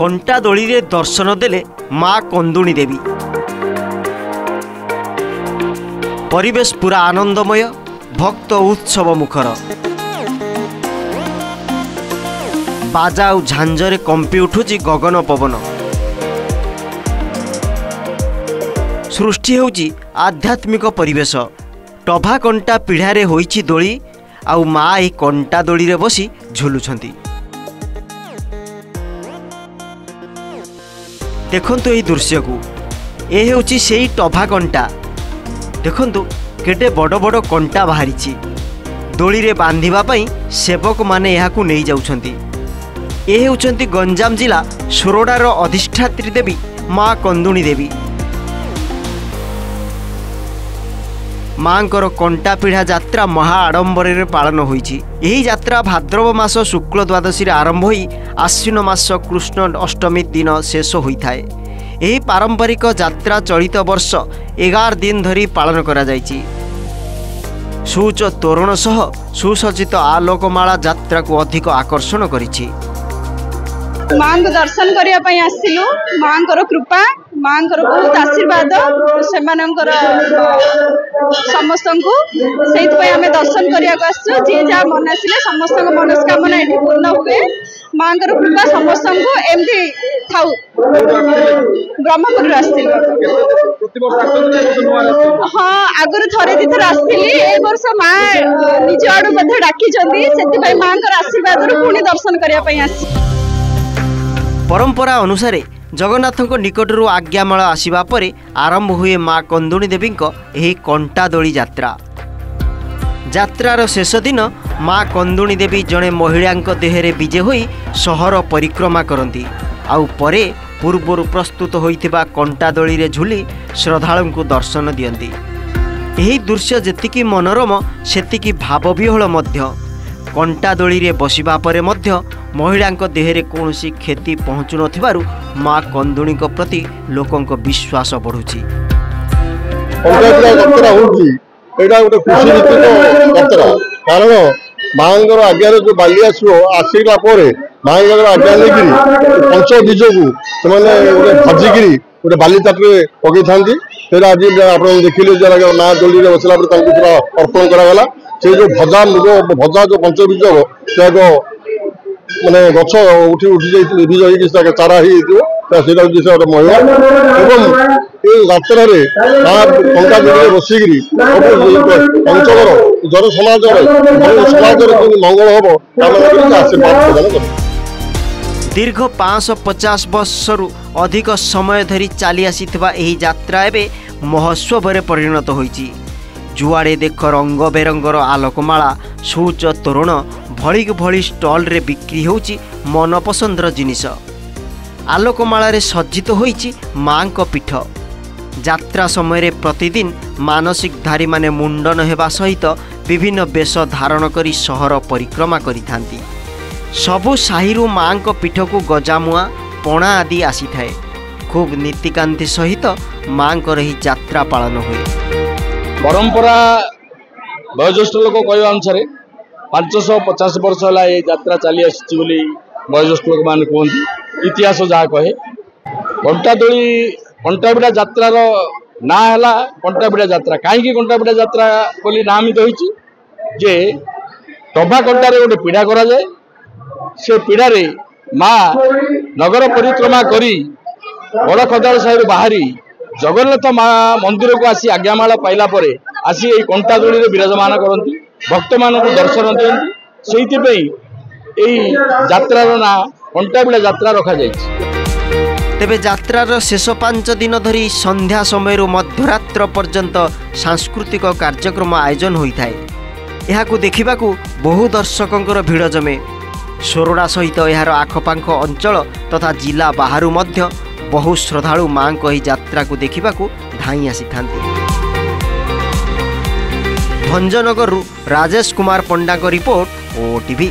कंटा दोली रे दर्शन देले माँ कंदुणी देवी। परिवेश पूरा आनंदमय, भक्त उत्सव मुखर। बाजा और झांझरे कंपी उठुची गगन पवन। सृष्टि होउची आध्यात्मिक परिवेश। टभा कंटा पीढ़ारे होइची दोली आउ माँ ए कंटा दोली रे बसी झुलुछंती। देखंतु एही दृश्य को, ए हेउची सेही टभा कंटा। देखंतु केटे बड़ बड़ कंटा बाहरिची। दोली रे बांधिबा पई सेवक माने एहाकू नै जाउछंती। ए हेउछंती गंजाम जिला सोरडार अधिष्ठात्री देवी माँ कंदुणी देवी। माँकर कंटा पीढ़ा यात्रा महा आडंबर पालन होइछि। एही यात्रा भाद्रव मास शुक्ल द्वादशी आरंभ होई आश्विन मास कृष्ण अष्टमी दिन शेष होइथाय। एही पारंपरिक यात्रा चलित वर्ष 11 दिन धरी पालन करा जाइछि। सुउच्च तोरण सह सुसज्जित आलोकमाला यात्रा को अधिक आकर्षण करिछि। माँ को दर्शन करने आसिलु। माँ कृपा, माँ बहुत आशीर्वाद से समस्त को आम दर्शन करने जी जहाँ मन आसिले समस्त मनस्कामना ये पूर्ण हुए। माँ कृपा समस्त को एमती था। ब्रह्मपुर हाँ आगुरी थरे दी थर आसती। ए वर्ष माँ निज आड़ू डाकी से माँ आशीर्वाद पुणी दर्शन करने आस। परंपरा अनुसार जगन्नाथ निकटरू आज्ञामाल आसिबा परे आरंभ हुए माँ कंदुणी देवी एही कंटा दोली यात्रा। यात्रार शेष दिन माँ कंदुणी देवी जड़े महिला देहरे विजे होई सहर परिक्रमा करती। आउ परे पूर्वर प्रस्तुत होइथिबा कंटा दोली रे झुली श्रद्धालु को दर्शन दियंती। एही दृश्य जेतिकी मनोरम सेतिकी भावविह्वल मध्य। कंटा दोली रे बसिबा परे मध्य महिला देहरे कौनसी क्षति पहुँचु नथिबारु माँ कंदुणी प्रति लोकों विश्वास बढ़ुची। कारण माँ आज्ञा जो बाली आसला माँ आज्ञा लेकिन पंच बीज को भाजिकी गोटे बाली ताटे पकई था। आज आप देखिले माँ दोली बसला पूरा अर्पण करागला। से जो भजा मुग भजा जो पंच बीज माने गछ उठी उठी बीज हो चारा हो महिला एवं ये यात्रा माँ कंटा दोली बसिकी अंचल जन समाज मंगल हम आशीर्वाद प्रदान कर। दीर्घ 550 वर्षरु अधिक समय धरी चली आसीथिबा एही यात्रा एबे महोत्सव रे परिणत होईची। जुआड़े देख रंग बेरंगर आलोकमाला सुउच्च तोरण भली भली स्टल रे बिक्री होउची मनपसंदर जिनिस। आलोकमाला रे सज्जित होईची माँ को पीठ। यात्रा समय रे प्रतिदिन मानसिक धारी माने मुंडन हेबा सहित विभिन्न वेश धारण करी सहर परिक्रमा करिथांती। सबु साहिरु माँ को पीठ को गजामुआ पणा आदि आसी थाए। खूब नीतिकांति सहित माँ को रही यात्रा पालन हुए। परंपरा वयोज्येष्ठ लोक कहवा अनुसार 550 वर्ष है ये यात्रा चली आसी वयोज्येष्ठ लोक मैंने कहते। इतिहास जहाँ कहे कंटाबिड़ा यात्रार ना है कंटाबिड़ा यात्रा। कहीं कंटाबिड़ा यात्रा बोली नामित होती जे टभा कंटारे गोटे पीढ़ा करा जाए। से पीढ़ारे माँ नगर परिक्रमा करी बड़ खदाल साहिर बाहरी जगन्नाथ माँ मंदिर को आसी आज्ञामाला पाइला परे आसी ये कंटा दोली रे विराजमान करती। भक्त मान दर्शन दियंती। से यात्रार ना कंटाबिड़ा यात्रा रखा जाइछि। तेबे यात्रार शेष 5 दिन धरी संध्या समय मध्यरात्र पर्यंत सांस्कृतिक कार्यक्रम आयोजन होइथाय। एहाकू देखिबाकू बहु दर्शकंकर भिड़ जमे। सोरडा सहित यार आखपाख अंचल तथा जिला बाहरु मध्य बहु श्रद्धालु माँ को ही यात्रा को देखिबाकू धाई आसी थांती। भंजनगर राजेश कुमार पंडा को रिपोर्ट, ओटीवी।